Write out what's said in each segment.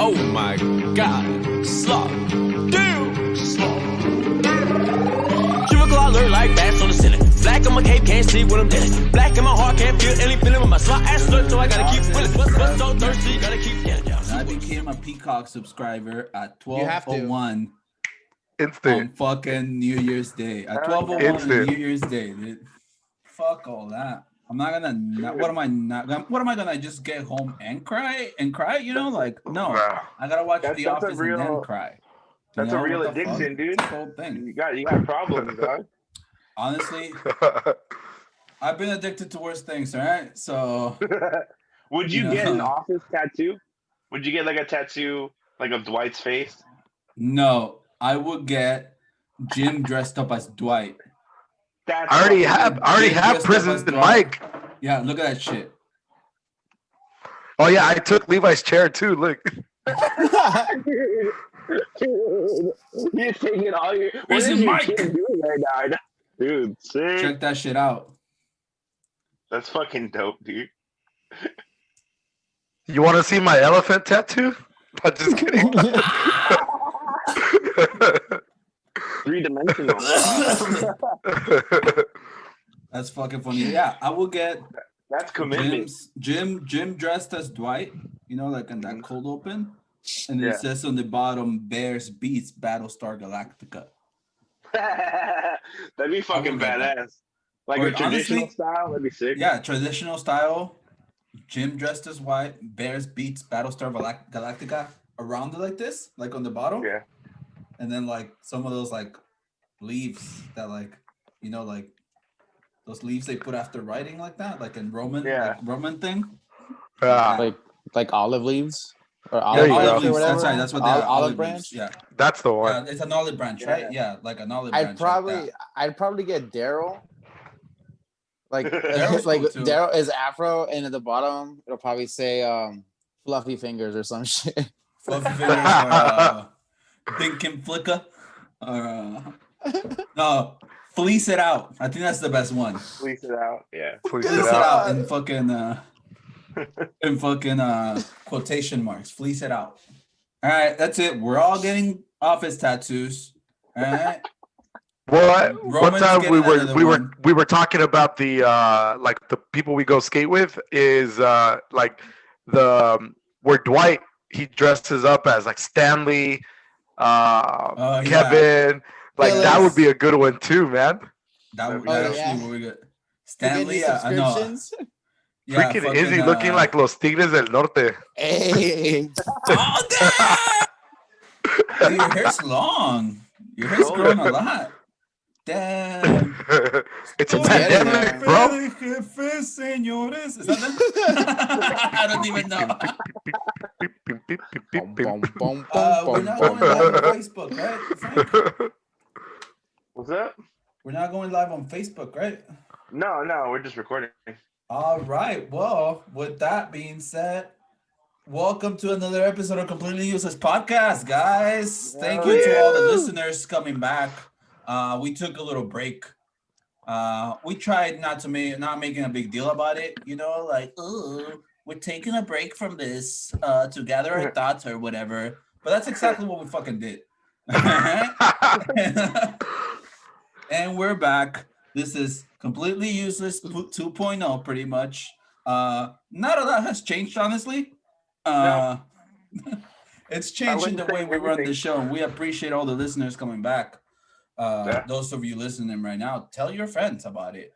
Oh my God. Slop. Damn. Slop. Chemical alert like bats on the ceiling. Black on my cape, can't see what I'm dealing. Black in my heart, can't feel any feeling with my slot ass alert, so I gotta keep willing. What's so thirsty, gotta keep I became a Peacock subscriber at 12:01 Instant. on fucking New Year's Day. At 12:01 on New Year's Day, dude. Fuck all that. I'm not gonna. What am I not? What am I gonna just get home and cry? You know, like no. I gotta watch The Office and then cry. That's a real addiction, dude. That's the whole thing. You got problems, dog. Honestly, I've been addicted to worse things. All right, so. Would you get an Office tattoo? Would you get like a tattoo like of Dwight's face? No, I would get Jim dressed up as Dwight. I already have Prison Mike. Yeah, look at that shit. Oh yeah, I took Levi's chair too. Look. You're taking all your. Where's your mic? Doing right now? Dude, sick. Check that shit out. That's fucking dope, dude. You want to see my elephant tattoo? I'm just kidding. 3-dimensional. That's fucking funny. Yeah, I will get. That's commitment. Jim dressed as Dwight. You know, like in that cold open, and it says on the bottom, "Bears beats Battlestar Galactica." That'd be fucking badass. Like a traditional style, that'd be sick. Yeah, traditional style. Jim dressed as White, Bears beats Battlestar Galactica around it like this, like on the bottom. Yeah. And then like some of those like leaves that like, you know, like those leaves they put after writing like that, like in Roman, like Roman thing. Like olive leaves or olive leaves or whatever. That's right. That's what they're olive branch. Leaves. Yeah. That's the one. Yeah, it's an olive branch, right? Yeah, like an olive branch. I'd probably get Daryl. Like Daryl is Afro, and at the bottom it'll probably say "fluffy fingers" or some shit. Fluffy fingers or Pink and Flicker. No, fleece it out. I think that's the best one. Fleece it out. Yeah. Fleece it out. In fucking quotation marks. Fleece it out. All right, that's it. We're all getting Office tattoos. All right. Well, one time we were talking about the like the people we go skate with is like the where Dwight he dresses up as like Stanley, Kevin, like that would be a good one too, man. That would actually what we got. Stanley, I know. Yeah, freaking Izzy looking like Los Tigres del Norte. Hey. Oh, damn! Your hair's long. Your hair's growing a lot. Damn. It's a pandemic, bro. Is that them? I don't even know. We're not going live on Facebook, right, Frank? What's up? We're not going live on Facebook, right? No, we're just recording. All right. Well, with that being said, welcome to another episode of Completely Useless Podcast, guys. Thank you to all the listeners coming back. We took a little break. We tried not making a big deal about it, you know, like, oh, we're taking a break from this to gather our thoughts or whatever. But that's exactly what we fucking did. And we're back. This is Completely Useless 2.0, pretty much. Not a lot has changed, honestly. It's changing the way we run the show, and we appreciate all the listeners coming back. Those of you listening right now, tell your friends about it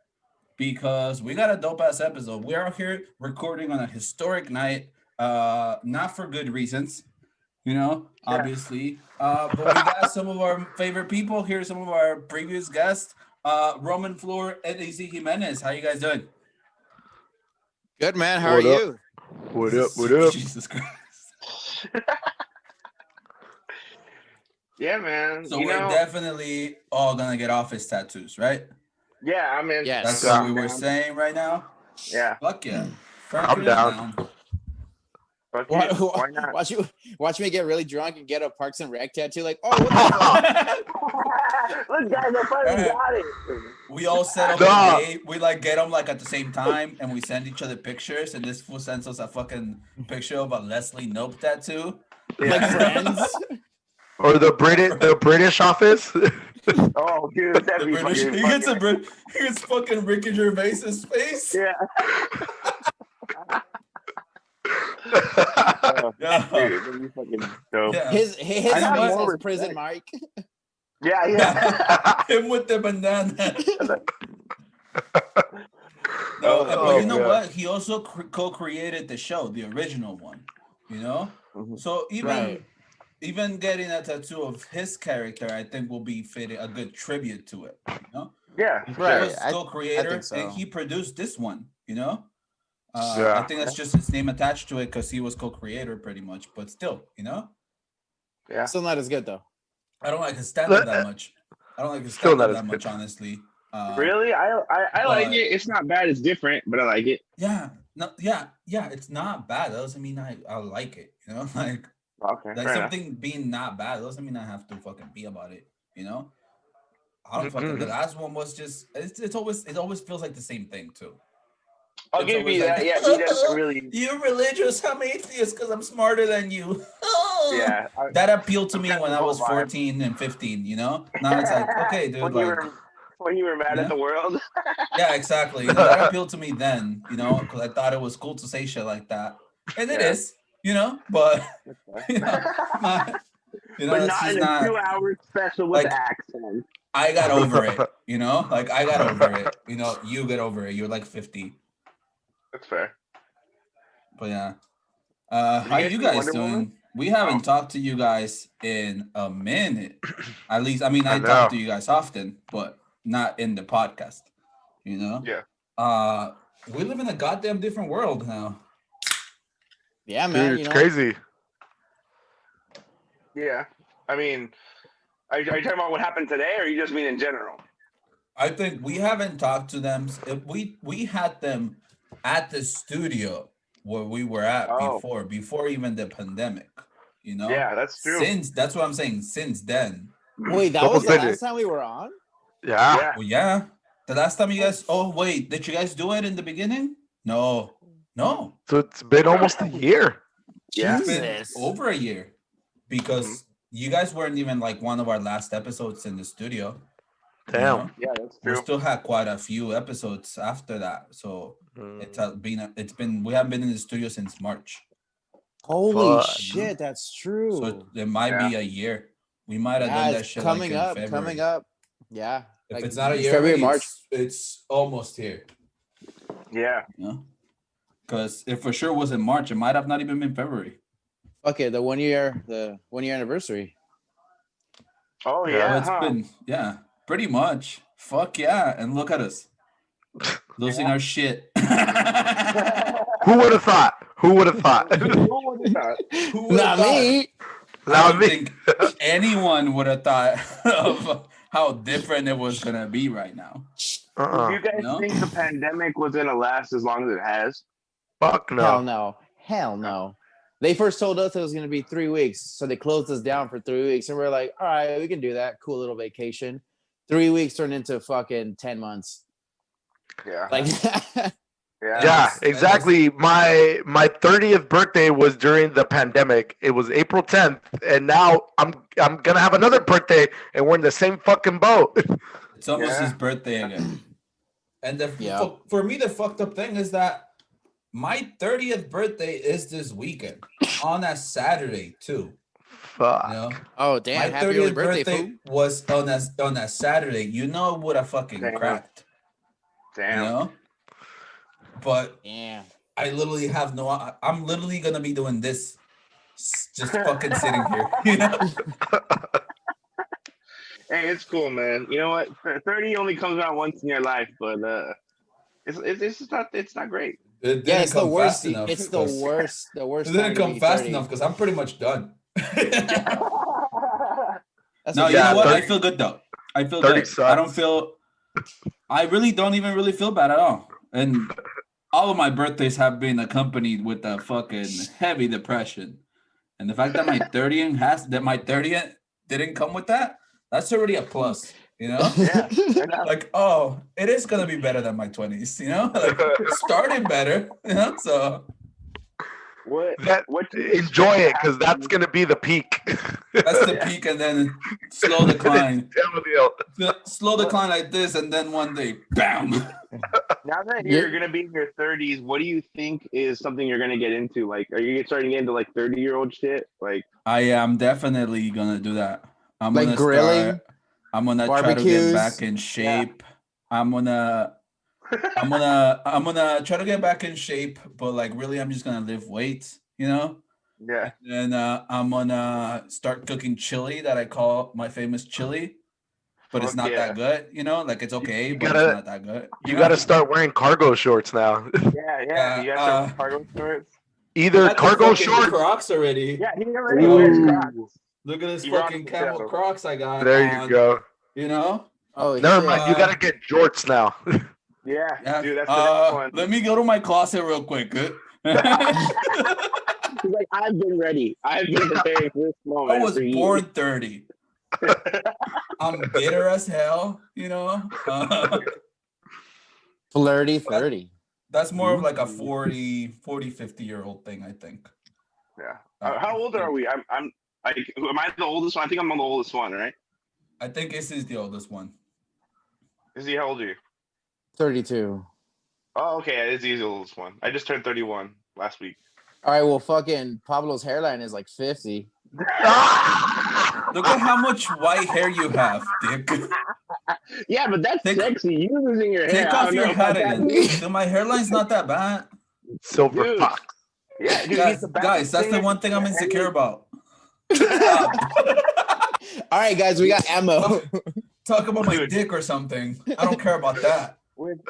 because we got a dope ass episode. We're out here recording on a historic night, not for good reasons, you know, obviously. But we got some of our favorite people here, some of our previous guests, Roman, Flor, and Izzy Jimenez. How you guys doing? Good, man. How are you? What up? Jesus Christ. Yeah, man. So we're definitely all gonna get Office tattoos, right? Yeah, I mean, that's what we were saying right now. Yeah. Fuck yeah. I'm down. Why not? Watch me get really drunk and get a Parks and Rec tattoo. Like, oh, what the fuck? Look, guys, I finally got it. We all set up a date. We like get them like at the same time, and we send each other pictures. And this fool sends us a fucking picture of a Leslie Knope tattoo. Like Friends. Or the British Office. Oh, dude, that'd The be British, fucking he gets fucking Ricky Gervais's face. Yeah. Yeah. Dude, that'd be fucking dope. Yeah. His I got face more as Prison respect. Mike. Yeah. Him with the bandana. No, but Oh, you know man. what? He also co-created the show, the original one. You know, so even getting a tattoo of his character, I think will be fitting a good tribute to it. You know, Yeah. Right. he was I co-creator, think so. and he produced this one. You know, Yeah. I think that's just his name attached to it because he was co-creator, pretty much. But still, you know, Yeah. Still not as good though. I don't like his stand-up that much. I don't like his Still stand-up not that as much, good. honestly. Really? I like but- it. It's not bad. It's different, but I like it. Yeah, no, yeah. It's not bad. That doesn't mean I like it. You know, like Okay. like fair something being not bad doesn't mean I have to fucking be about it. You know, I don't fucking. The last one was just. It always feels like the same thing too. I'll It's give always you like, that. Yeah, he doesn't really. You're religious. I'm atheist because I'm smarter than you. Yeah. That appealed to me That's when the I was whole vibe. 14 and 15. You know, now it's like okay, dude, when you were mad Yeah. at the world. Yeah, exactly. You know, that appealed to me then, you know, because I thought it was cool to say shit like that. And it Yeah. is, you know, but, you know, But it's not just in a 2-hour special with like- accent. I got over it, you know? Like, I got over it. You know, you get over it. You're like 50. That's fair. But yeah. Did How you you guys see guys Wonder doing? Woman? We haven't talked to you guys in a minute. At least, I mean, I I know. talk to you guys often, but not in the podcast, you know? Yeah. We live in a goddamn different world now. Yeah, man. Dude, You it's know, crazy. Yeah. I mean, are you talking about what happened today, or you just mean in general? I think we haven't talked to them. We had them at the studio where we were at before even the pandemic. You know. Yeah, that's true. That's what I'm saying. Since then. wait, that was the last time we were on? Yeah. Yeah. Well, yeah. The last time you guys. Oh wait, did you guys do it in the beginning? No. So it's been almost a year. Yeah. It's been Jesus. over a year because you guys weren't even like one of our last episodes in the studio. Damn. You know? Yeah, that's We true. still had quite a few episodes after that, so it's been we haven't been in the studio since March, Holy Fuck. shit, that's true. so it might be a year. We might have done that it's shit coming like in up, February. coming up. Yeah. If like it's not a year, February, already, March. it's almost here. Yeah. You know, because it for sure was in March. It might have not even been February. Okay, the 1 year anniversary. Oh Yeah, yeah. It's huh? been pretty much. Fuck yeah, and look at us losing our shit. Who would have thought? Who would have thought? Who would've thought? Who would've Not thought? me. I Not don't me. think anyone would have thought of how different it was gonna be right now. Do you guys No? think the pandemic was gonna last as long as it has? Fuck Hell no. no. Hell no. They first told us it was going to be 3 weeks. So they closed us down for 3 weeks. And we're like, all right, we can do that. Cool little vacation. 3 weeks turned into fucking 10 months. Yeah. Like, Yeah, exactly. My 30th birthday was during the pandemic. It was April 10th, and now I'm gonna have another birthday, and we're in the same fucking boat. It's almost Yeah. his birthday again. And Yeah. for me, the fucked up thing is that my 30th birthday is this weekend on a Saturday too. Fuck. You know, oh, damn. my Happy early 30th birthday, birthday fool. was on a Saturday. You know, it would have fucking Damn. cracked. Damn. You know, but Yeah. I literally have no. I'm literally gonna be doing this, just fucking sitting here. You know. Hey, it's cool, man. You know what? 30 only comes around once in your life, but it's not great. It didn't Yeah, it's the come worst. fast enough It's the 'cause- worst. The worst. It time didn't to come be fast 30. enough because I'm pretty much done. That's No, what you know what? 30 I feel good though. I feel 30 good. I don't sucks. feel. I really don't even really feel bad at all. And all of my birthdays have been accompanied with a fucking heavy depression. And the fact that my 30th didn't come with that, that's already a plus. You know, Yeah. like oh, it is gonna be better than my 20s. You know, like starting better. You know, so Enjoy it because that's gonna be the peak. That's the peak, and then slow decline. Downhill. Slow decline like this, and then one day, bam. Now that you're gonna be in your 30s, what do you think is something you're gonna get into? Like, are you starting to get into like 30-year-old shit? Like, I am definitely gonna do that. I'm Like gonna grilling, I'm gonna try to barbecues. get back in shape. I'm gonna try to get back in shape, but like really, I'm just gonna lift weights, you know. yeah. And I'm gonna start cooking chili that I call my famous chili, but it's not that good, you know. Like it's okay, but it's not that good. You gotta start wearing cargo shorts now. Yeah. You have to cargo shorts. Either cargo shorts. Crocs already. Yeah, he already wears Crocs. Look at this fucking camel Crocs I got. There you go. You know. Oh, Never mind. You gotta get jorts now. Yeah, dude, that's the next one. Let me go to my closet real quick. He's like, I've been ready. I've been preparing for this moment. I was born 30. I'm bitter as hell, you know. Flirty 30. That's more of like a 40, 50-year-old thing, I think. Yeah. How old are we? I'm like, am I the oldest one? I think I'm the oldest one, right? I think Izzy is the oldest one. Izzy, how old are you? 32. Oh, okay. Izzy's the oldest one. I just turned 31 last week. All right, well, fucking Pablo's hairline is like 50. Look at how much white hair you have, Dick. Yeah, but that's sexy. You losing your hair. Take off your hat again. Dude, my hairline's not that bad. Silver fox. Yeah, dude, guys, that's the one thing I'm insecure about. All right, guys, we got ammo. Talk about my dick or something. I don't care about that. With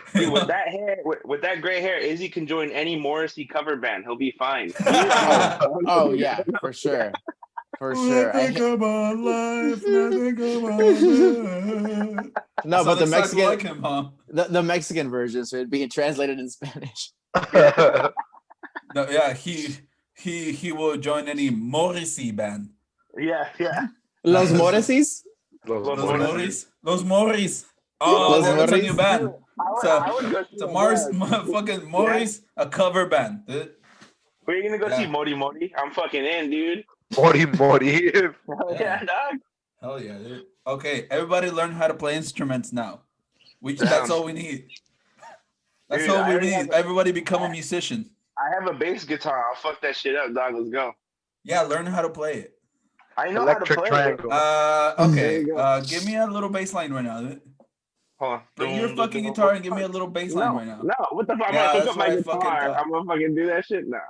that hair, with that gray hair, Izzy can join any Morrissey cover band. He'll be fine. Oh yeah, for sure. For sure. Think about life, think about life. No, but the Mexican, like him, huh? the Mexican version, so it'd be translated in Spanish. No, yeah, he will join any Morrissey band. Yeah. Los Morrisis? Los Morris. Oh, that's a new band. It's a fucking Morris, a cover band. We're gonna go see Mori Mori. I'm fucking in, dude. Mori. Yeah, dog. Hell yeah, dude. Okay, everybody learn how to play instruments now. That's all we need. That's all we need. Everybody become a musician. I have a bass guitar. I'll fuck that shit up, dog. Let's go. Yeah, learn how to play it. I know Electric how to play triangle. Okay. Give me a little bass line right now. Hold on. Bring your fucking guitar and give me a little bass line right now. No, what the fuck? Yeah, I'm gonna hook up my guitar. I'm gonna fucking do that shit now.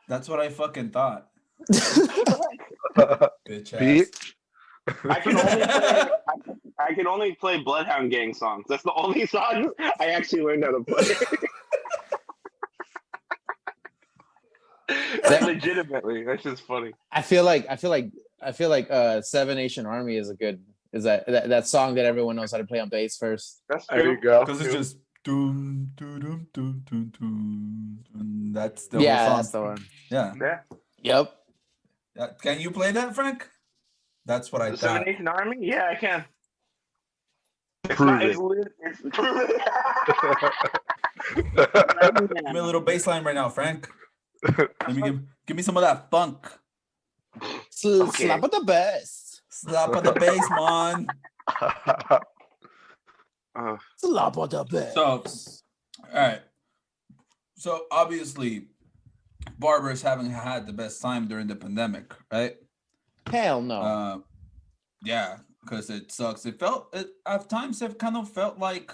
That's what I fucking thought. Bitch ass. Bitch. I can only play Bloodhound Gang songs. That's the only songs I actually learned how to play. Legitimately, that's just funny. I feel like 7 Nation Army is a good that song that everyone knows how to play on bass first. That's true. There you go. Because it's just doom, doom, doom, doom, doom, doom. That's the whole song. That's the one. Yeah. Yep. Can you play that, Frank? That's what I The thought. 7 Nation Army? Yeah, I can. Prove it. Give me a little bass line right now, Frank. Let me give me some of that funk. Slap at the bass. Slap on the bass, man. Slap at the bass. So, all right. So obviously, barbers haven't had the best time during the pandemic, right? Hell no. Yeah, because it sucks. At times it kind of felt like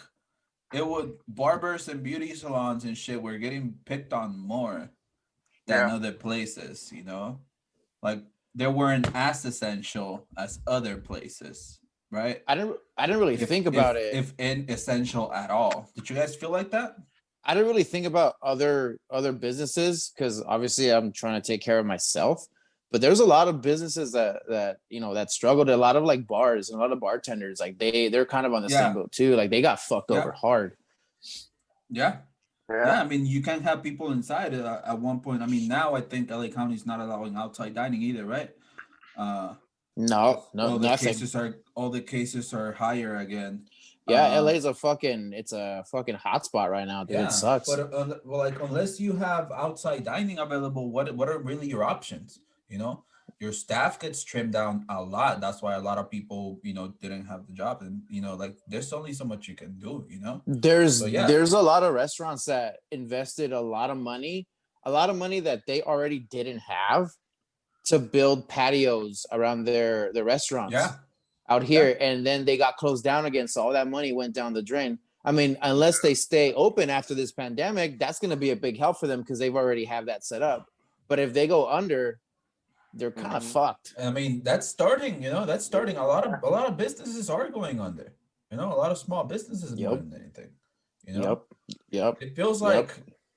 it would barbers and beauty salons and shit were getting picked on more than other places, you know? Like they weren't as essential as other places, right? I didn't really think about it. If essential at all. Did you guys feel like that? I didn't really think about other businesses because obviously I'm trying to take care of myself. But there's a lot of businesses that struggled. A lot of like bars and a lot of bartenders, like they're kind of on the same boat too. Like they got fucked over hard. Yeah. I mean, you can't have people inside at one point. I mean, now I think LA County is not allowing outside dining either, right? No, all nothing. the cases are higher again. Yeah, LA is a fucking hotspot right now, dude. Yeah, it sucks. But well, like unless you have outside dining available, what are really your options? You know, your staff gets trimmed down a lot. That's why a lot of people, didn't have the job, and like there's only so much you can do. So yeah, There's a lot of restaurants that invested a lot of money that they already didn't have to build patios around their restaurants. Yeah. Out here, and then they got closed down again, so all that money went down the drain. I mean, unless they stay open after this pandemic, that's going to be a big help for them because they've already have that set up. But if they go under, they're kind of fucked. I mean, that's starting. That's starting. A lot of businesses are going under. A lot of small businesses more than anything. Yep. It feels like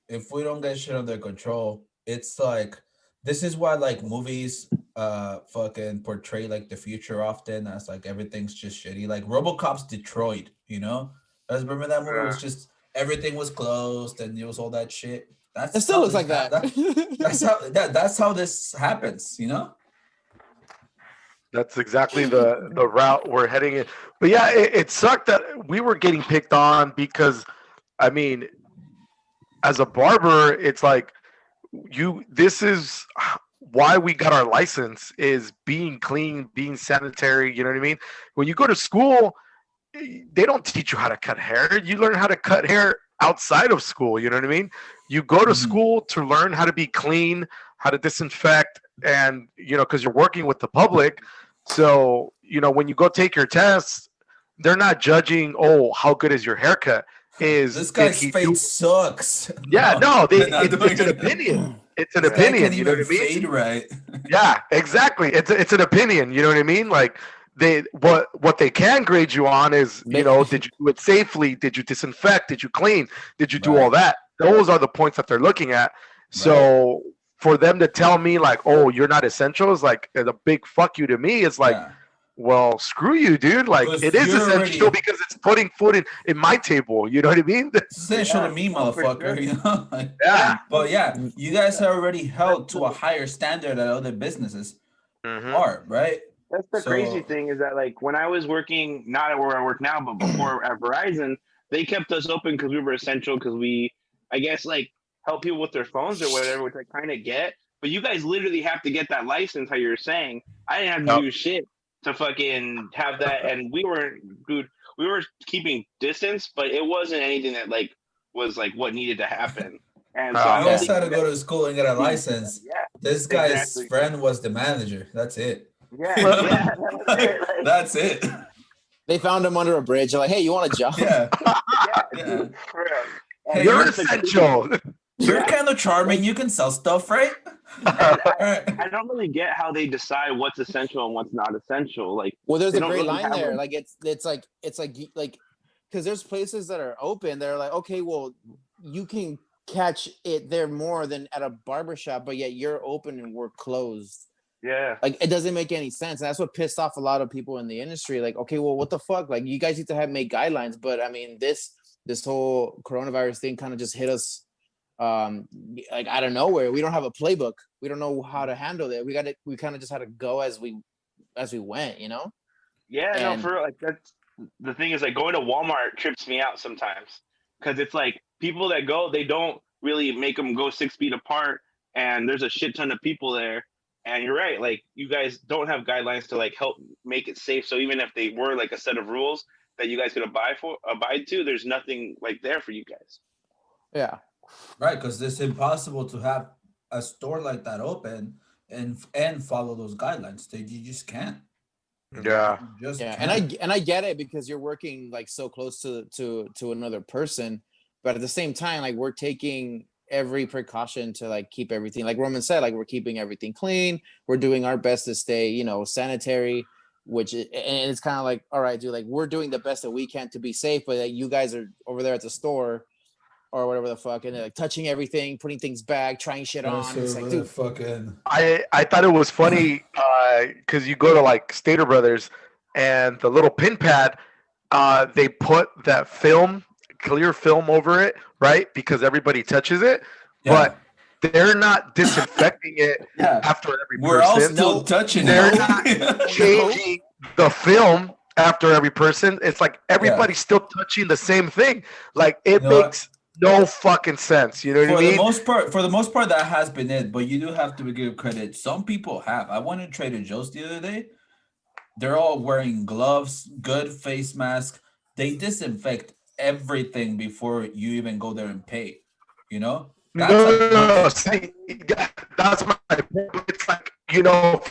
if we don't get shit under control, it's like this is why like movies fucking portray like the future often as like everything's just shitty. Like RoboCop's Detroit, I remember that movie was just everything was closed and it was all that shit. It still looks like that. That's how this happens, That's exactly the route we're heading in. But yeah, it sucked that we were getting picked on because, I mean, as a barber, it's like this is why we got our license is being clean, being sanitary. You know what I mean? When you go to school, they don't teach you how to cut hair. You learn how to cut hair outside of school. You know what I mean? You go to school to learn how to be clean, how to disinfect, and because you're working with the public. So when you go take your tests, they're not judging. Oh, how good is your haircut? This guy's face sucks. Yeah, it's an opinion. It's an opinion. You know what I mean? Fade right. Yeah, exactly. It's an opinion. You know what I mean? Like what they can grade you on is did you do it safely? Did you disinfect? Did you clean? Did you do all that? Those are the points that they're looking at. So for them to tell me like, oh, you're not essential is like a big fuck you to me. It's like. Yeah. Well, screw you, dude. Like, it is essential because it's putting food in my table. You know what I mean? It's essential to me, motherfucker. Yeah. But yeah, you guys are already held to a higher standard than other businesses are, right? That's the crazy thing is that, like, when I was working, not at where I work now, but before at Verizon, they kept us open because we were essential because we, I guess, like, help people with their phones or whatever, which I kind of get. But you guys literally have to get that license, how you're saying. I didn't have to do shit to fucking have that, and we were keeping distance, but it wasn't anything that like was like what needed to happen. And so you guys had to go to school and get a license. This guy's friend was the manager. That's it. That's it. They found him under a bridge. They're like, hey, you want a job? Yeah. Hey, you're essential. You're kind of charming. You can sell stuff, right? I don't really get how they decide what's essential and what's not essential. Like, well, there's a great line there. Like, it's like because there's places that are open. They're like, okay, well, you can catch it there more than at a barbershop, but yet you're open and we're closed. Yeah. Like, it doesn't make any sense. And that's what pissed off a lot of people in the industry. Like, okay, well, what the fuck? Like, you guys need to make guidelines. But I mean, this whole coronavirus thing kind of just hit us like out of nowhere. We don't have a playbook. We don't know how to handle it. We kind of just had to go as we went, Yeah, for like that's the thing is like going to Walmart trips me out sometimes because it's like people that go, they don't really make them go 6 feet apart, and there's a shit ton of people there. And you're right, like you guys don't have guidelines to like help make it safe. So even if they were like a set of rules that you guys could abide to, there's nothing like there for you guys. Yeah. Right, because it's impossible to have a store like that open and follow those guidelines. You just can't. Yeah. And I get it because you're working like so close to another person, but at the same time, like we're taking every precaution to like keep everything, like Roman said, like we're keeping everything clean. We're doing our best to stay, sanitary. And it's kind of like, all right, dude, like we're doing the best that we can to be safe, but like, you guys are over there at the store or whatever the fuck, and they're like touching everything, putting things back, trying shit on. It's like, dude, fucking. I thought it was funny because you go to like Stater Brothers and the little pin pad, they put that clear film over it, right? Because everybody touches it, but they're not disinfecting it after every person. We're all still touching it. They're not changing the film after every person. It's like everybody's still touching the same thing. Like it makes no fucking sense. You know what I mean? For the most part, that has been it. But you do have to give credit. Some people have. I went to Trader Joe's the other day. They're all wearing gloves, good face mask. They disinfect everything before you even go there and pay. You know? No. See, that's my point. It's like,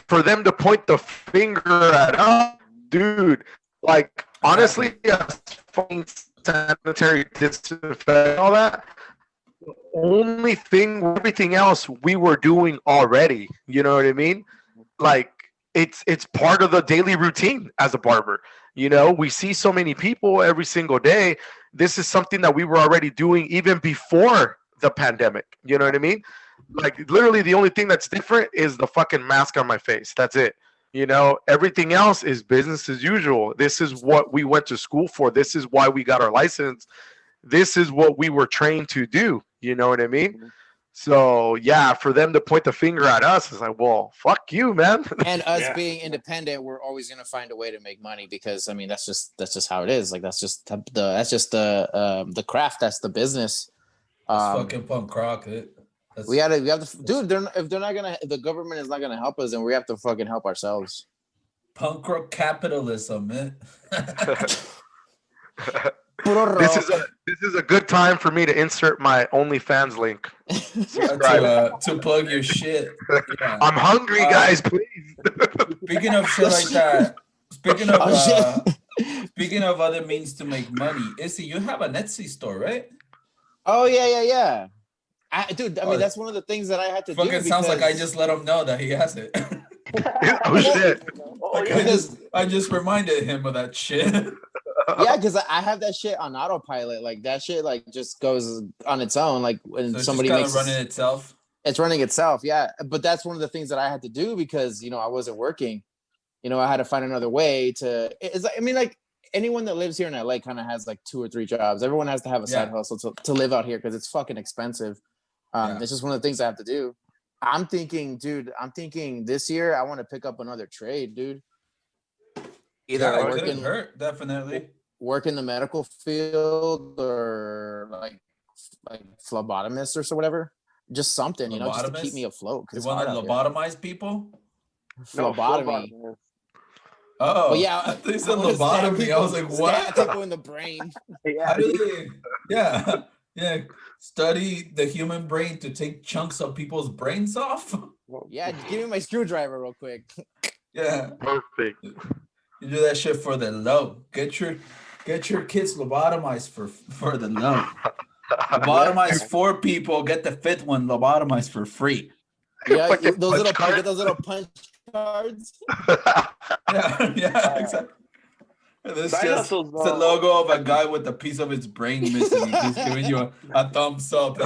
for them to point the finger at us, dude. Like, honestly, fucking sanitary disinfect, all that. The only thing, everything else we were doing already. You know what I mean? Like, it's part of the daily routine as a barber. We see so many people every single day. This is something that we were already doing even before the pandemic. You know what I mean? Like literally the only thing that's different is the fucking mask on my face. That's it. Everything else is business as usual. This is what we went to school for. This is why we got our license. This is what we were trained to do. You know what I mean? So yeah, for them to point the finger at us, it's like, well, fuck you, man. And us being independent, we're always gonna find a way to make money because I mean that's just how it is. Like that's just the craft. That's the business. That's fucking punk rock. We have to, dude. If the government is not gonna help us, then we have to fucking help ourselves. Punk rock capitalism, man. This is a good time for me to insert my OnlyFans link. to plug your shit. Yeah. I'm hungry, guys. Please. Speaking of shit like that. Speaking of other means to make money, Izzy, you have an Etsy store, right? Oh yeah. I mean, that's one of the things that I had to do. Fucking sounds like I just let him know that he has it. Oh shit! I just reminded him of that shit. Yeah, because I have that shit on autopilot. Like that shit, like just goes on its own. Like when somebody makes running itself. It's running itself, yeah. But that's one of the things that I had to do because I wasn't working. I had to find another way to. I mean, like anyone that lives here in LA kind of has like 2 or 3 jobs. Everyone has to have a side hustle to live out here because it's fucking expensive. It's just one of the things I have to do. I'm thinking this year I want to pick up another trade, dude. Either definitely work in the medical field or like phlebotomist or so whatever. Just something, just to keep me afloat. You want to lobotomize people? Phlebotomy. Oh, well, yeah. They said lobotomy. I was like, what? People in the brain. How do they? Yeah. Study the human brain to take chunks of people's brains off. Yeah, give me my screwdriver real quick. Yeah, perfect. You do that shit for the low. Get your kids lobotomized for the low. Lobotomize 4 people. Get the 5th one lobotomized for free. Yeah, those little punch cards. Yeah, exactly. It's just the logo of a guy with a piece of his brain missing. He's giving you a thumbs up.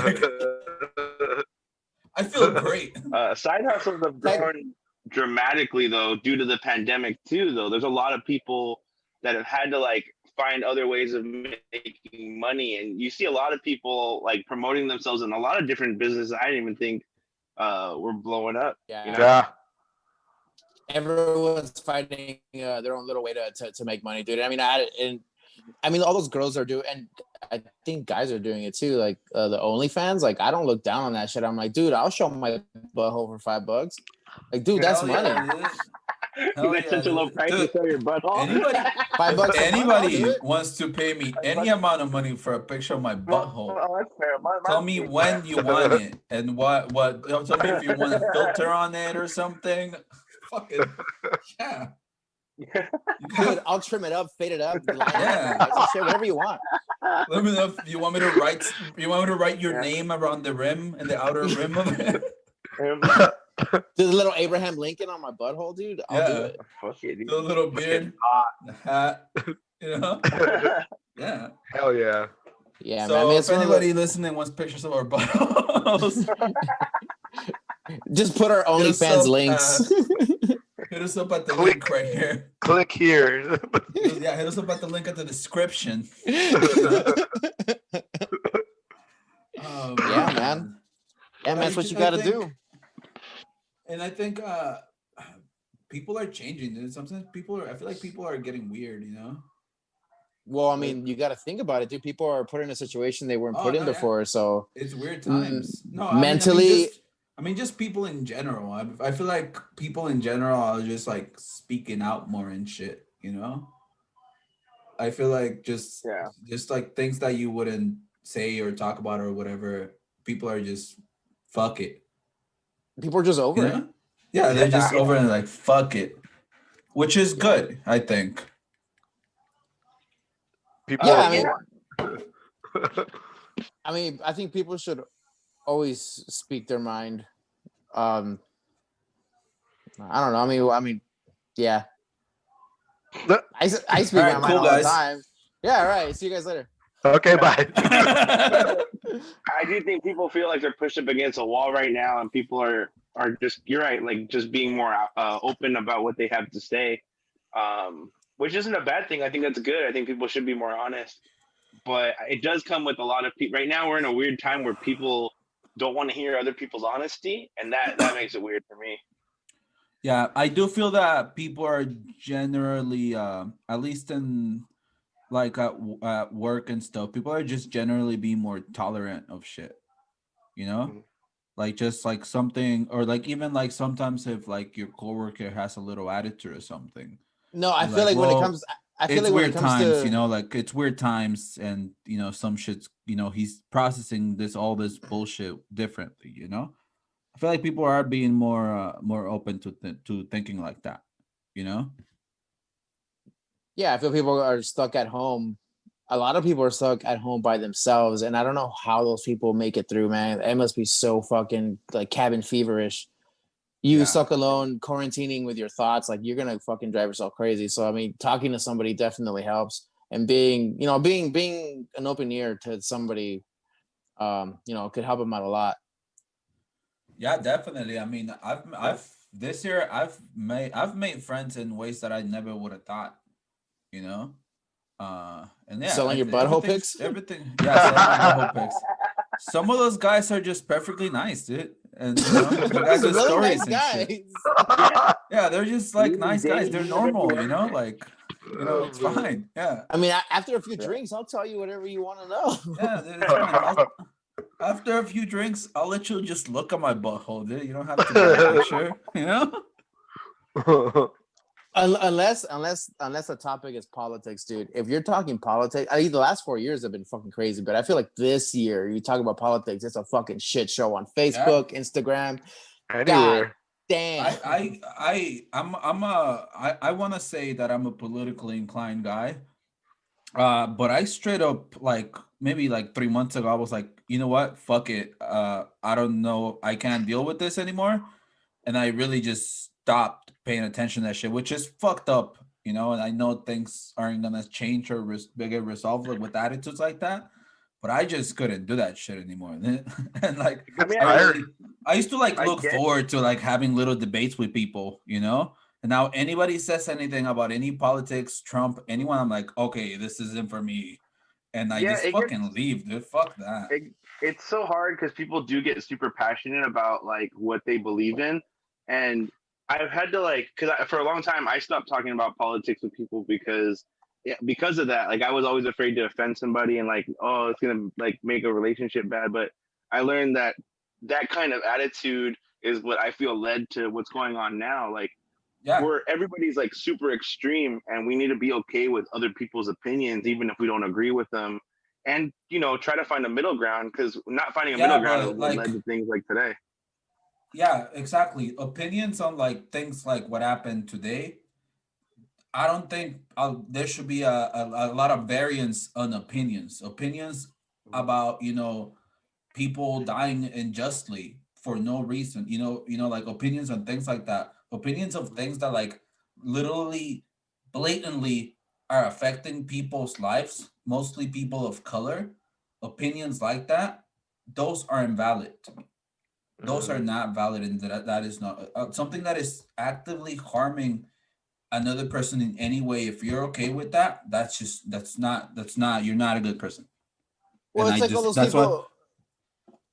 I feel great. Side hustles have grown dramatically, though, due to the pandemic, too, though. There's a lot of people that have had to, like, find other ways of making money. And you see a lot of people, like, promoting themselves in a lot of different businesses I didn't even think were blowing up. Yeah. Everyone's finding their own little way to make money, dude. I mean, all those girls are doing, and I think guys are doing it too. Like the OnlyFans, like I don't look down on that shit. I'm like, dude, I'll show my butthole for $5. Like, dude, that's money. You get such a low price to show your butthole. Anybody wants to pay me any amount of money for a picture of my butthole, that's fair. tell me when you want it and what. Tell me if you want a filter on it or something. Fucking yeah. Dude, I'll trim it up, fade it up, shit, whatever you want. Let me know if you want me to write. You want me to write your name around the rim and the outer rim of it. There's a little Abraham Lincoln on my butthole, dude. I'll do it. Fuck it, dude. The little beard, the hat. Yeah. Hell yeah. Yeah, so man. If anybody listening wants pictures of our buttholes. Just put our OnlyFans links. Hit us up at the link right here. Click here. Yeah, hit us up at the link at the description. Yeah, man. Yeah, man, that's what you got to do. And I think people are changing, dude. Sometimes I feel like people are getting weird, you know. Well, I mean, you got to think about it, dude. People are put in a situation they weren't Oh put in no, yeah, before, so it's weird times. No, mentally, I mean, just people in general. I feel like people in general are just like speaking out more and shit, you know. I feel like Yeah. just like things that you wouldn't say or talk about or whatever, people are just fuck it, people are just you over it. know? Yeah, they're just over and like fuck it, which is Yeah. good, I think. People. Yeah, I mean, I think people should always speak their mind. I don't know. I mean, yeah. I speak All my right, mind cool all the guys. time. Yeah, all right. See you guys later. Okay, bye. I do think people feel like they're pushed up against a wall right now, and people are just, you're right, like just being more open about what they have to say, which isn't a bad thing. I think that's good. I think people should be more honest, but it does come with a lot of people. Right now, we're in a weird time where people don't want to hear other people's honesty, and that makes it weird for me. Yeah, I do feel that people are generally, at least in like at work and stuff, people are just generally being more tolerant of shit, you know? Mhm. Like just like something, or like even like sometimes if like your coworker has a little attitude or something, No, I you're feel like, like when it well, comes, I feel it's like when it weird comes times, you to, know, like it's weird times, and you know, some shit's, you know, he's processing all this bullshit differently, you know? I feel like people are being more open to to thinking like that, you know? yeah, I feel people are stuck at home. A lot of people are stuck at home by themselves, and I don't know how those people make it through, man. It must be so fucking like cabin feverish. You Yeah. stuck alone, quarantining with your thoughts, like you're gonna fucking drive yourself crazy. So I mean, talking to somebody definitely helps, and being, you know, being an open ear to somebody, you know, could help them out a lot. Yeah, definitely. I mean, I've this year I've made friends in ways that I never would have thought, you know? And yeah, Selling your butthole pics. Yeah, selling my butthole pics. Some of those guys are just perfectly nice, dude. And you know, they got These are good really stories nice and shit. guys. Yeah, they're just like nice guys. They're normal, you know, Everywhere. like, you know, it's fine. Yeah. I mean, after a few drinks, I'll tell you whatever you want to know. Yeah, dude, it's fine. After a few drinks, I'll let you just look at my butthole, dude. You don't have to get a picture, you know? Unless the topic is politics, dude. If you're talking politics, I mean, the last 4 years have been fucking crazy, but I feel like this year, you talk about politics, it's a fucking shit show on Facebook, Instagram. Anywhere. God damn. I want to say that I'm a politically inclined guy. But I straight up, like maybe like 3 months ago, I was like, you know what? Fuck it. I don't know. I can't deal with this anymore. And I really just stopped paying attention to that shit, which is fucked up, you know. And I know things aren't gonna change or get resolved with attitudes like that. But I just couldn't do that shit anymore. And like, It gets mean, tired. I used to like I look get- forward to like having little debates with people, you know. And now anybody says anything about any politics, Trump, anyone, I'm like, okay, this isn't for me. And I Yeah, just fucking leave, dude. Fuck that. it's so hard because people do get super passionate about like what they believe in, and I've had to like, because for a long time I stopped talking about politics with people because, yeah, because of that. Like I was always afraid to offend somebody and like, oh, it's gonna like make a relationship bad. But I learned that that kind of attitude is what I feel led to what's going on now. Like Yeah. where everybody's like super extreme, and we need to be okay with other people's opinions even if we don't agree with them, and you know, try to find a middle ground, because not finding a middle ground is but what like, led to things like today. yeah, exactly. Opinions on like things like what happened today. I don't think there should be a lot of variance on opinions. Opinions about, you know, people dying unjustly for no reason, you know, like opinions on things like that, opinions of things that like literally blatantly are affecting people's lives, mostly people of color. Opinions like that, those are invalid to me. Those are not valid, and that is not something that is actively harming another person in any way. If you're okay with that, that's not you're not a good person. Well, And it's I like all just those that's why. people.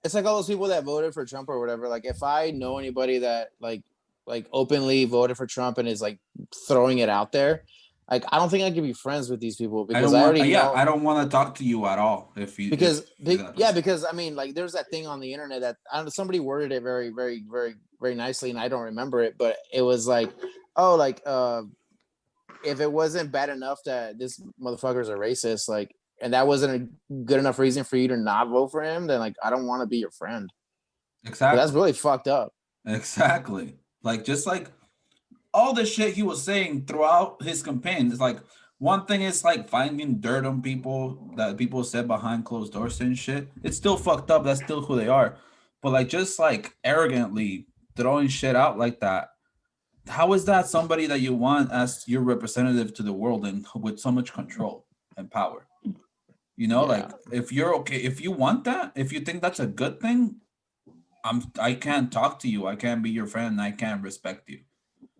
It's like all those people that voted for Trump or whatever. Like, if I know anybody that like like openly voted for Trump and is like throwing it out there, like I don't think I can be friends with these people because I already know. I don't want to talk to you at all because I mean, like there's that thing on the internet that somebody worded it very, very, very, very nicely, and I don't remember it, but it was like, oh, like if it wasn't bad enough that this motherfucker's a racist, like, and that wasn't a good enough reason for you to not vote for him, then like I don't want to be your friend. Exactly. But that's really fucked up. Exactly. Like just like all the shit he was saying throughout his campaign. It's like one thing is like finding dirt on people that people said behind closed doors and shit. It's still fucked up. That's still who they are. But like just like arrogantly throwing shit out like that. How is that somebody that you want as your representative to the world and with so much control and power? You know, like if you're okay, if you want that, if you think that's a good thing, I can't talk to you. I can't be your friend. I can't respect you.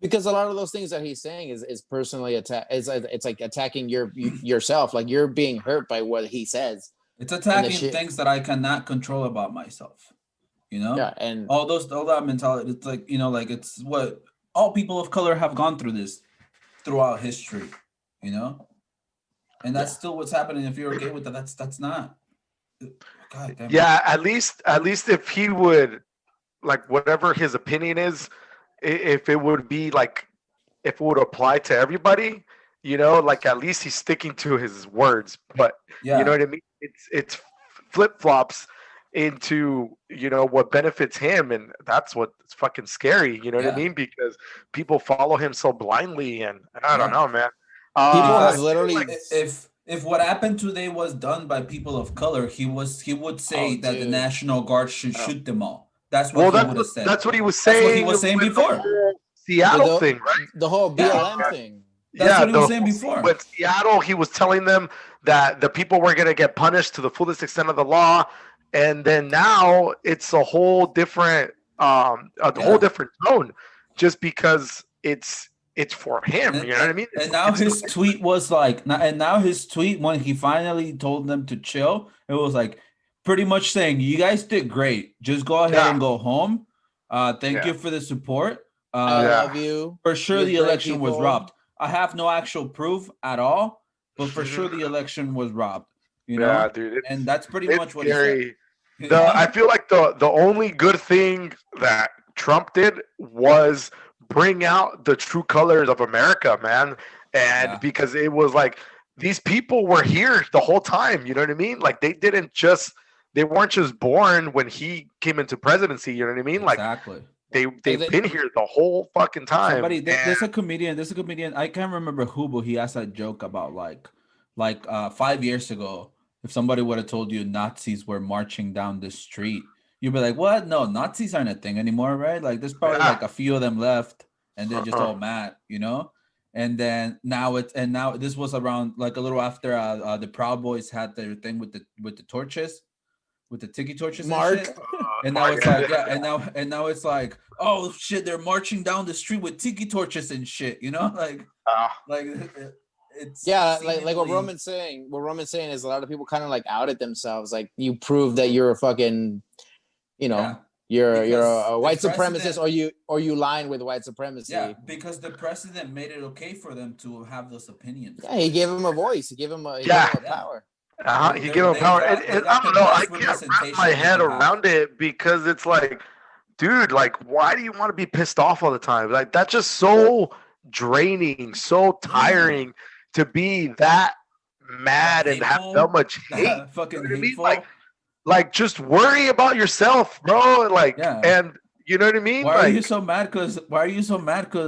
Because a lot of those things that he's saying is personally attack. It's like attacking yourself. Like you're being hurt by what he says. It's attacking things that I cannot control about myself. You know, and all that mentality. It's like, you know, like it's what all people of color have gone through this throughout history. You know, and that's still what's happening. If you're okay with that, that's not. God damn it. Yeah, at least if he would, like, whatever his opinion is, if it would be like, if it would apply to everybody, you know, like at least he's sticking to his words. But you know what I mean? It's flip flops into, you know, what benefits him, and that's what's fucking scary. You know what I mean? Because people follow him so blindly, and I don't know, man. People have literally like, if what happened today was done by people of color, he would say that the National Guard should shoot them all. That's what he would have said. That's what he was saying. That's what he was saying before. Seattle thing, right? The whole BLM thing. That's what he was saying before. With Seattle, he was telling them that the people were going to get punished to the fullest extent of the law, and then now it's a whole different, whole different tone, just because it's for him. You know what I mean? And now his tweet was like, now his tweet when he finally told them to chill, it was like pretty much saying, "You guys did great. Just go ahead and go home. Thank you for the support. I love you. For sure, the election was robbed. I have no actual proof at all, but for sure the election was robbed. You know, yeah, dude, and that's pretty much what he said. I feel like the only good thing that Trump did was bring out the true colors of America, man. And because it was like these people were here the whole time, you know what I mean? Like they weren't just born when he came into presidency, you know what I mean? Like exactly. They've been here the whole fucking time. There's a comedian, I can't remember who, but he asked a joke about like 5 years ago, if somebody would have told you Nazis were marching down the street, you'd be like, what? No, Nazis aren't a thing anymore, right? Like there's probably like a few of them left and they're just all mad, you know? And then now this was around like a little after the Proud Boys had their thing with the torches, with the tiki torches and shit. And now it's like, and now it's like, oh shit, they're marching down the street with tiki torches and shit, you know? Like it's like what Roman's saying. What Roman's saying is a lot of people kind of like outed themselves. Like you prove that you're a fucking, you know, you're a white supremacist, or you line with white supremacy. Yeah, because the president made it okay for them to have those opinions. Yeah, he gave him a voice. He gave him a power. He gave him power. And I don't know. I can't wrap my head around it because it's like, dude, like, why do you want to be pissed off all the time? Like, that's just so draining, so tiring to be that mad and have so much hate. Fucking hateful. Like, just worry about yourself, bro. Like, and you know what I mean? Why are you so mad? Because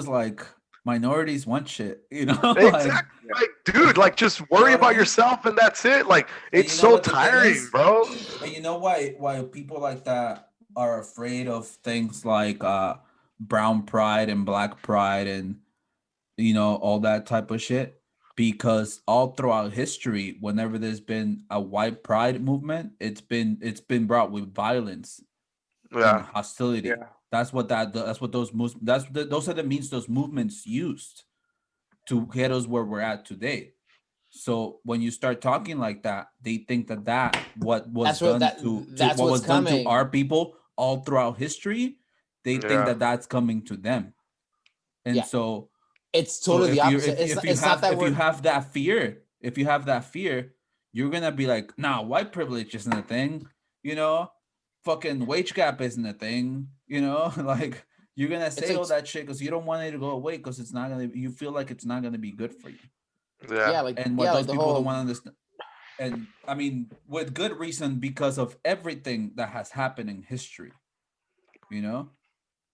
like minorities want shit, you know? Exactly. Like, dude, like just worry about yourself and that's it. Like, it's so tiring, bro. And you know why people like that are afraid of things like brown pride and black pride and, you know, all that type of shit? Because all throughout history, whenever there's been a white pride movement, it's been brought with violence and hostility. Yeah. Those are the means those movements used to get us where we're at today. So when you start talking like that, they think that what was done to our people all throughout history, they think that that's coming to them. And so it's totally the opposite. It's not that if you have that fear, you're gonna be like, nah, white privilege isn't a thing, fucking wage gap isn't a thing, like you're gonna say all that shit because you don't want it to go away because it's not gonna. You feel like it's not gonna be good for you. Yeah. And what those people don't want to understand. And I mean, with good reason, because of everything that has happened in history,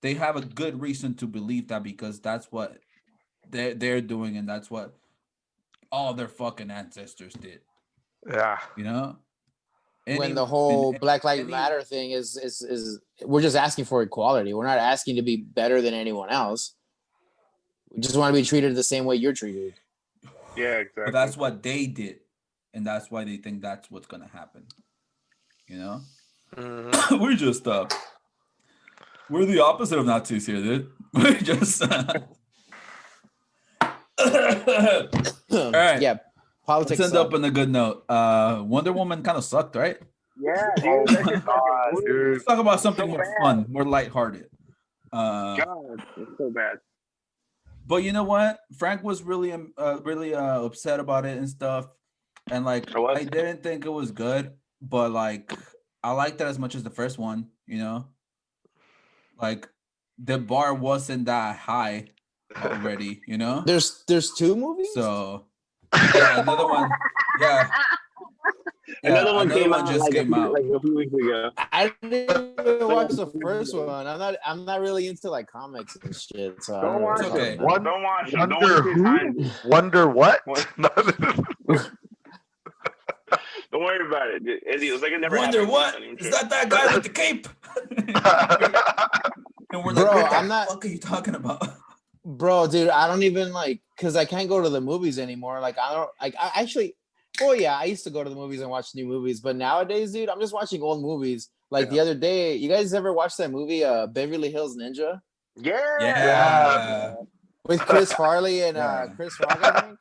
they have a good reason to believe that because that's what they're doing and that's what all their fucking ancestors did. Yeah. When the whole Black Lives Matter thing is we're just asking for equality. We're not asking to be better than anyone else. We just want to be treated the same way you're treated. Yeah, exactly. But that's what they did. And that's why they think that's what's going to happen. We're just, we're the opposite of Nazis here, dude. We're just, all right. Yeah, politics. Let's end up on a good note. Wonder Woman kind of sucked, right? Yeah, dude. Let's talk about something more fun, more lighthearted. God, it's so bad. But you know what? Frank was really upset about it and stuff. And like, I didn't think it was good, but like, I liked it as much as the first one, Like, the bar wasn't that high already, There's two movies? So, yeah, another one. Yeah. Another one came out just came out like a few weeks ago. I didn't even watch the first one. I'm not really into like comics and shit. So Don't watch okay. it. Don't watch it. Wonder who? Wonder what? Don't worry about it. It was like it never Wonder happened. what? Is that guy with the cape? And we're like, bro, what the I'm not. fuck are you talking about? Bro, dude, I don't even because I can't go to the movies anymore. Like, I don't I actually. Oh yeah, I used to go to the movies and watch new movies, but nowadays, dude, I'm just watching old movies. Like the other day, you guys ever watched that movie, Beverly Hills Ninja? Yeah. With Chris Farley and Chris Rock, I think.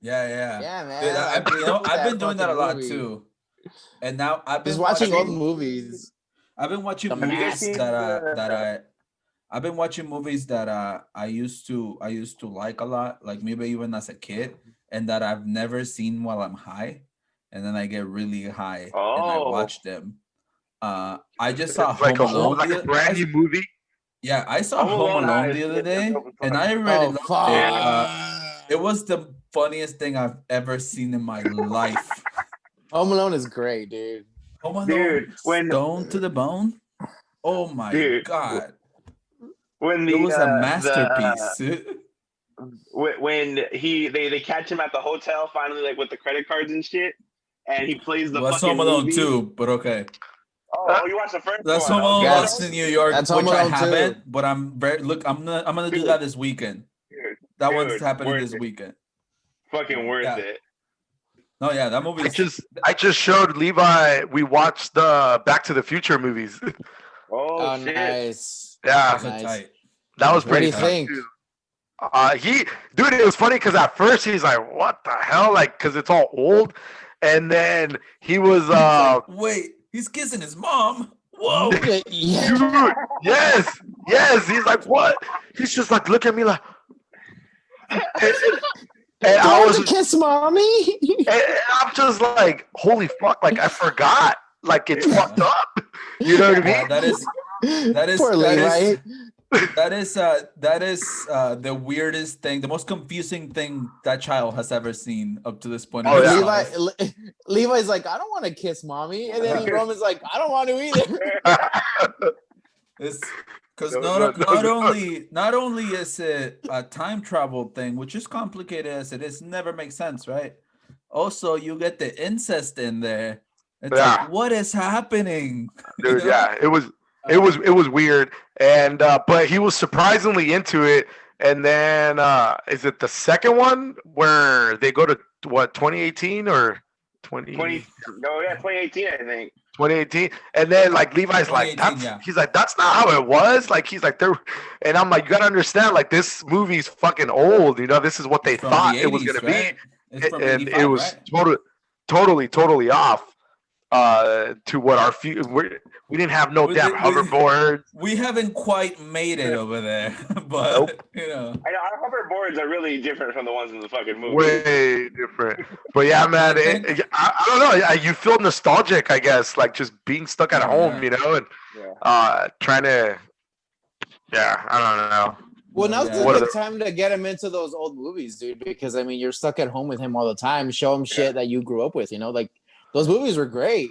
Yeah, man. Dude, I've been doing that a lot too. And now I've been just watching old movies. I've been watching movies I've been watching movies that I used to like a lot, like maybe even as a kid, and that I've never seen while I'm high, and then I get really high and I watch them. I just saw Home Alone, like a brand new movie. Yeah, I saw Home Alone the other day, and I really loved it. It was the funniest thing I've ever seen in my life. Home Alone is great, dude. Home Alone, Stone to the Bone. Oh my god! When it was a masterpiece. When they catch him at the hotel finally, like with the credit cards and shit, and he plays the. That's Home Alone too, but okay. Oh, you watched the first That's one. Home Alone Lost in New York, which I haven't. But I'm gonna do that this weekend. That one's happening this weekend. Fucking worth it. No, yeah, that movie. I just showed Levi. We watched the Back to the Future movies. Oh shit. Nice. Yeah, nice. That was pretty. What do you think? Dude, it was funny because at first he's like, "What the hell?" Like, because it's all old, and then he was like, wait, he's kissing his mom. Whoa, dude, yes. He's like, what? He's just like, look at me like. And I was kiss mommy. And I'm just like, holy fuck! Like I forgot. Like it's fucked up. You know what I mean? That is Poor Levi. That is the weirdest thing, the most confusing thing that child has ever seen up to this point. Oh, yeah. Levi's like, I don't want to kiss mommy, and then Roman's like, I don't want to either. It's because not only is it a time travel thing, which is complicated as it is, never makes sense, right? Also, you get the incest in there. It's like, what is happening? Dude, yeah, it was weird, and but he was surprisingly into it. And then is it the second one where they go to what 2018 or 20? No, yeah, 2018, I think. 2018, and then like Levi's like, he's like, that's not how it was. Like he's like, and I'm like, you gotta understand, like this movie's fucking old. You know, this is what they thought 80s, it was gonna be, and it was totally off. to what our we didn't have no damn hoverboards. We haven't quite made it over there, but you know. I know our hoverboards are really different from the ones in the fucking movie. Way different. But yeah, man, I don't know. You feel nostalgic, I guess, like just being stuck at home, you know, and trying to. Yeah, I don't know. Well, now's the good time to get him into those old movies, dude. Because I mean, you're stuck at home with him all the time. Show him shit that you grew up with. You know, like those movies were great.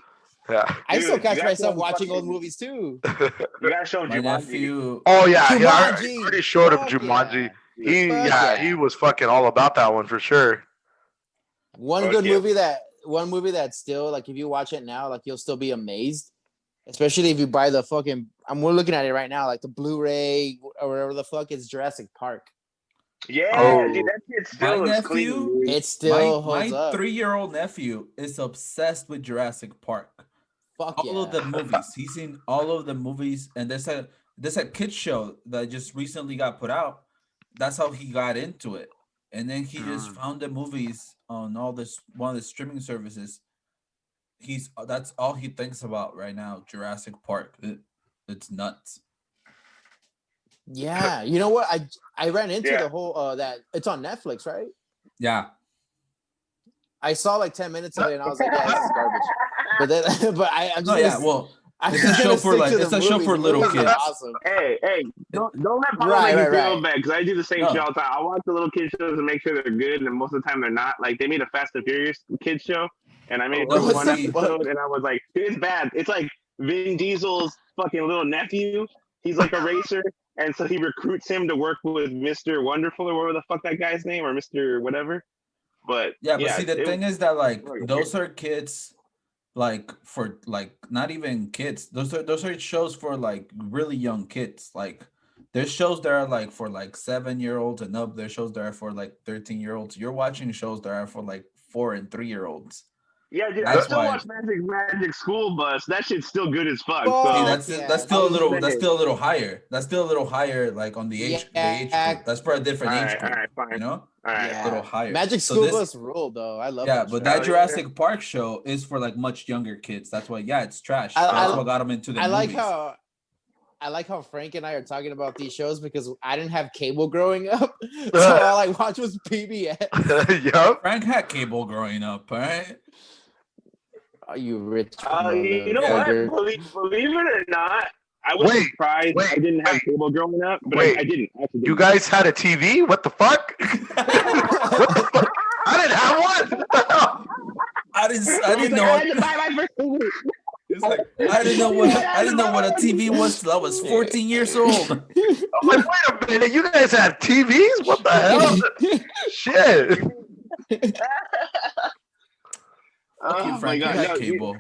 Yeah, I still catch myself watching old movies too. You gotta show him Jumanji. Oh yeah, Jumanji. I already showed him Jumanji. He was fucking all about that one for sure. One movie that still, like, if you watch it now, like, you'll still be amazed. Especially if you buy the fucking, we're looking at it right now, like the Blu-ray or whatever the fuck is Jurassic Park. Yeah, dude, that shit still looks clean. It still holds up. My 3-year-old nephew is obsessed with Jurassic Park. All of the movies. He's seen all of the movies, and there's a kids show that just recently got put out. That's how he got into it, and then he just found the movies on one of the streaming services. That's all he thinks about right now. Jurassic Park. It's nuts. Yeah, you know what? I ran into the whole that it's on Netflix, right? Yeah. I saw like 10 minutes of it, and I was like, "Yeah, this is garbage." But then, I'm just it's a show for little kids. Awesome. Hey, don't let Paul make you feel bad, because I do the same shit all the time. I watch the little kids shows and make sure they're good, and most of the time they're not. Like, they made a Fast and Furious kids show, and I made it for one episode, and I was like, it's bad. It's like Vin Diesel's fucking little nephew. He's like a racer, and so he recruits him to work with Mr. Wonderful, or whatever the fuck that guy's name, or Mr. whatever. But see, the thing is that, like, those are kids, like, for, like, not even kids. Those are shows for, like, really young kids. Like, there's shows that are, like, for, like, 7-year-olds and up. There's shows that are for, like, 13-year-olds. You're watching shows that are for, like, 4 and 3-year-olds. Yeah, dude, I still watch Magic School Bus. That shit's still good as fuck. That's still a little higher. That's still a little higher, like, on the age group. That's for a different age group. Fine. You know? A little higher. Magic School Bus rule, though. I love it. Yeah, but that Jurassic Park show is for, like, much younger kids. That's why, it's trash. That's what got them into the movies. I like how Frank and I are talking about these shows because I didn't have cable growing up, so all I watched was PBS. Yep. Frank had cable growing up, right? Are you rich? You know what? Believe it or not, I was surprised I didn't have cable growing up, but I didn't. You guys had a TV? What the fuck? What the fuck? I didn't have one. I didn't know. I had to buy my first TV. It's like, I didn't know what a TV was till I was 14 years old. I'm like, wait a minute, you guys had TVs? What the hell? Shit. Oh my god! Cable.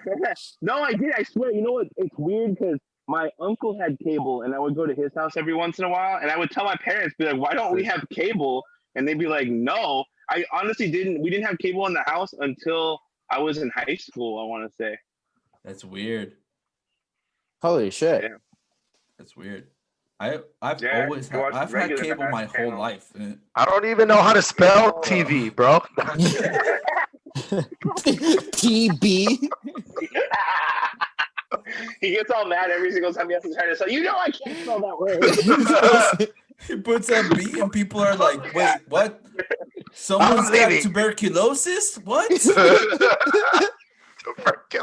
No, I did. I swear. You know what? It's weird because my uncle had cable, and I would go to his house every once in a while, and I would tell my parents, be like, "Why don't we have cable?" And they'd be like, "No." I honestly didn't. We didn't have cable in the house until I was in high school. I want to say. That's weird. Holy shit! Yeah. That's weird. I've had cable my whole life. I don't even know how to spell TV, bro. TB. He gets all mad every single time he has to try to say, I can't spell that word. He puts a B and people are like, wait, what? Someone's got tuberculosis? What?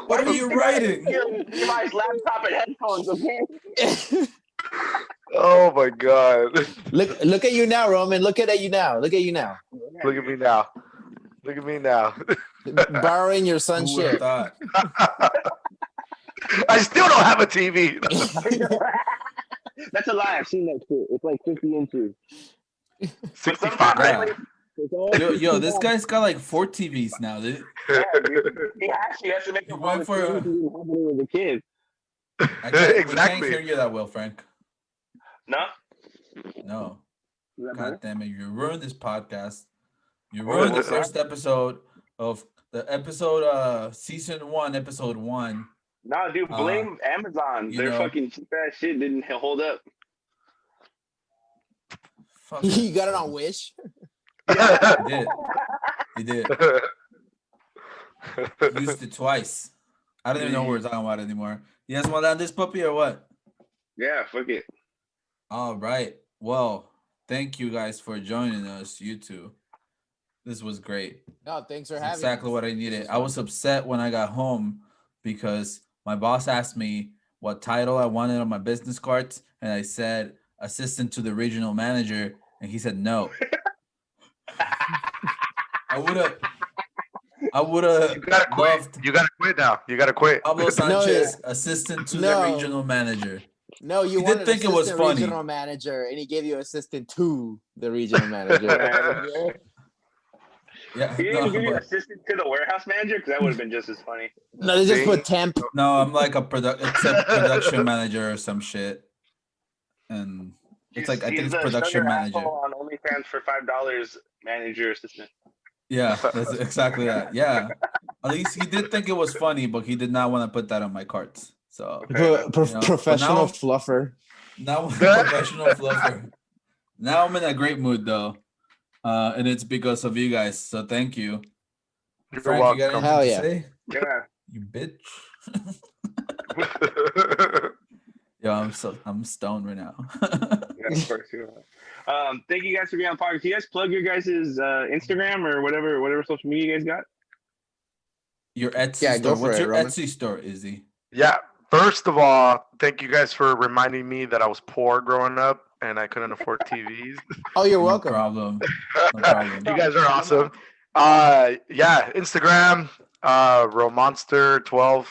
What are you writing? Device, laptop, and headphones, okay? Oh my god. Look at you now, Roman. Look at you now. Look at me now. Look at me now. Borrowing your son's shit. I still don't have a TV. That's a lie. I've seen that shit. It's like 50 inches. 65. Yo, this guy's got like 4 TVs now, dude. Yeah, dude. He has to make a one for with the kids. Exactly. We can't hear you that well, Frank. No. God damn it! You ruined this podcast. You ruined the first episode of season 1, episode 1. Nah, dude, blame Amazon. Their fucking cheap ass shit didn't hold up. You got it on Wish? He did. Used it twice. I don't even know what we're talking about anymore. You guys want on this puppy or what? Yeah, fuck it. All right. Well, thank you guys for joining us, you two. This was great. No, thanks for It's having exactly us. what I needed. I was upset when I got home because my boss asked me what title I wanted on my business cards, and I said assistant to the regional manager, and he said no. I would have loved. You gotta quit now. You gotta quit. Pablo Sanchez, assistant to the regional manager. No, you He wanted did think it was funny. regional manager, and he gave you assistant to the regional manager. Yeah, He didn't give you assistant to the warehouse manager because that would have been just as funny. No, they just put temp. No, I'm like a production manager or some shit, and it's like I think it's production manager. On OnlyFans for $5, manager assistant. Yeah, that's exactly that. Yeah, at least he did think it was funny, but he did not want to put that on my cards. So Professional fluffer. Now I'm a professional fluffer. Now I'm in a great mood though, and it's because of you guys. So thank you. You're Frank, welcome. you got anything Hell to yeah. say? Yeah. You bitch. Yo, I'm stoned right now. Yeah, of course. Yeah. Thank you guys for being on the podcast. Can you guys plug your guys' Instagram or whatever social media you guys got? Your Etsy Yeah, store. go for What's it, your Roman. Etsy store, Izzy? Yeah. First of all, thank you guys for reminding me that I was poor growing up and I couldn't afford TVs. Oh, you're No welcome. problem. No problem. You guys are awesome. Yeah, Instagram, Romonster12,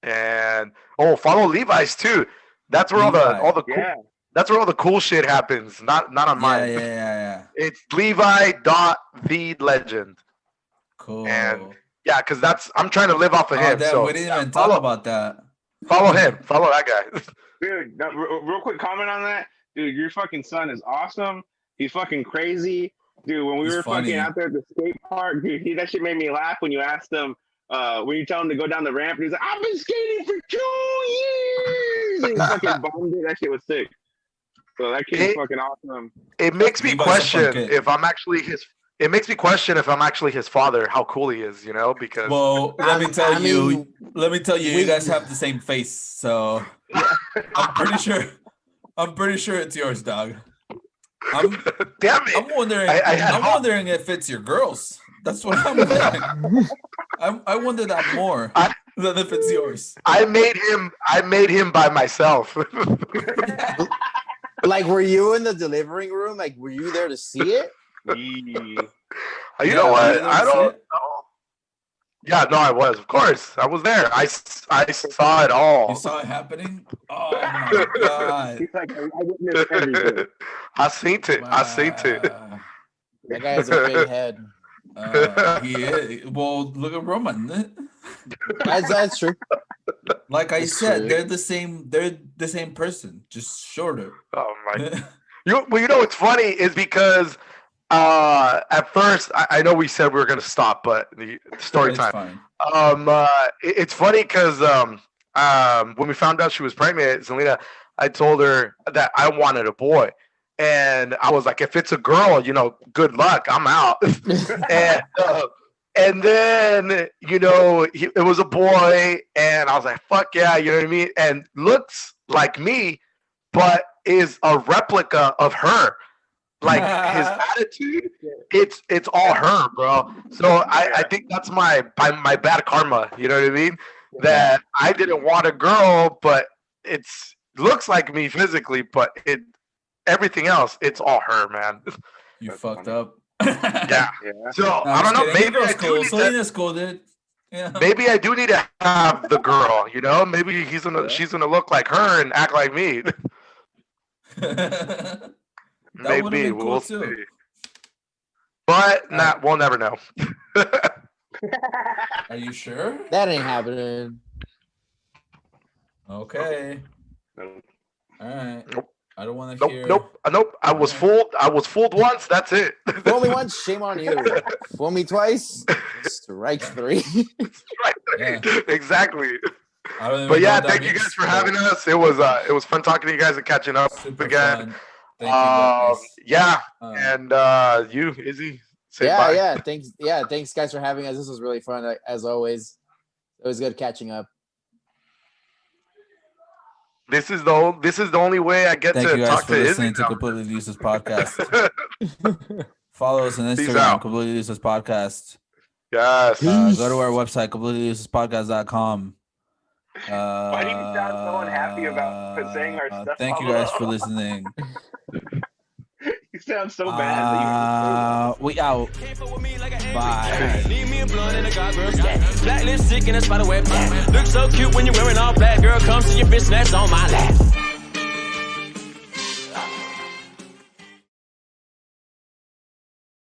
and follow Levi's too. That's where all the cool, Yeah. that's where all the cool shit happens. Not on mine. Yeah. It's Levi.thelegend. Cool. And yeah, because I'm trying to live off of him. Damn, So we didn't even talk about that. follow him. Follow that guy. Dude, real quick comment on that. Dude, your fucking son is awesome. He's fucking crazy. Dude, when we He's were funny. fucking out there at the skate park, dude, that shit made me laugh when you asked him, when you tell him to go down the ramp, and he's like, I've been skating for 2 years! And he fucking bombed it. That shit was sick. So that kid's fucking awesome. It makes me Levi's a fun question kid. if I'm actually his. It makes me question if I'm actually his father, how cool he is, because Well, let me tell you, you guys we- have the same face, so I'm pretty sure it's yours, dog. damn it. I'm wondering. I had I'm hope. wondering if it's your girls. That's what I'm wondering. I wonder that more than if it's yours. I made him by myself. Like, were you in the delivering room? Like, were you there to see it? You Yeah, know what? were you there I to see don't it? know. Yeah, no, I was. Of course, I was there. I saw it all. You saw it happening? Oh my god! He's like, I witnessed everything. I seen it. I seen it. Wow. That guy has a big head. He is. Well, look at Roman. That's true. Like I That's said, true. they're the same person, just shorter. Oh my. You know what's funny is because at first I know we said we were gonna stop, but the story It's time. fine. It's funny because when we found out she was pregnant, Selena, I told her that I wanted a boy, and I was like, if it's a girl, good luck, I'm out. And then it was a boy, and I was like, fuck yeah, you know what I mean? And looks like me, but is a replica of her. Like his attitude, it's all her, bro. So I think that's my bad karma. You know what I mean? That I didn't want a girl, but it's looks like me physically, but everything else, it's all her, man. You That's fucked funny. up. Yeah. Yeah. So No, I don't know. Maybe I do cool. need to, Selena's cool, dude. Yeah. maybe I do need to have the girl. Maybe she's gonna look like her and act like me. That Maybe would've been cool, we'll too. see. But we'll never know. Are you sure? That ain't happening. Okay. No. All right. Nope. I don't want to hear. Nope. I was fooled. I was fooled once. That's it. Fool me once, shame on you. Fool me twice, strike three. Right. Yeah. Exactly. I don't even But know yeah, what that thank you means, guys for but having us. It was fun talking to you guys and catching up Super again. fun. Thank you guys. Yeah, Um, and you, Izzy, say bye. Thanks guys for having us. This was really fun, as always. It was good catching up. This is the only way I get Thank to you guys talk for to listening Izzy to now. Completely Useless Podcast. Follow us on Peace Instagram, out. Completely Useless Podcast. Yes. Go to our website, completelyuselesspodcast.com. Why do you sound so unhappy about saying our stuff? Thank you guys for listening. You sound so bad that We out. Bye. Need me a blunt and a god girl scat. Black lipstick and a spider web. Look so cute when you're wearing all black. Girl, come see your bitch, that's on my lap.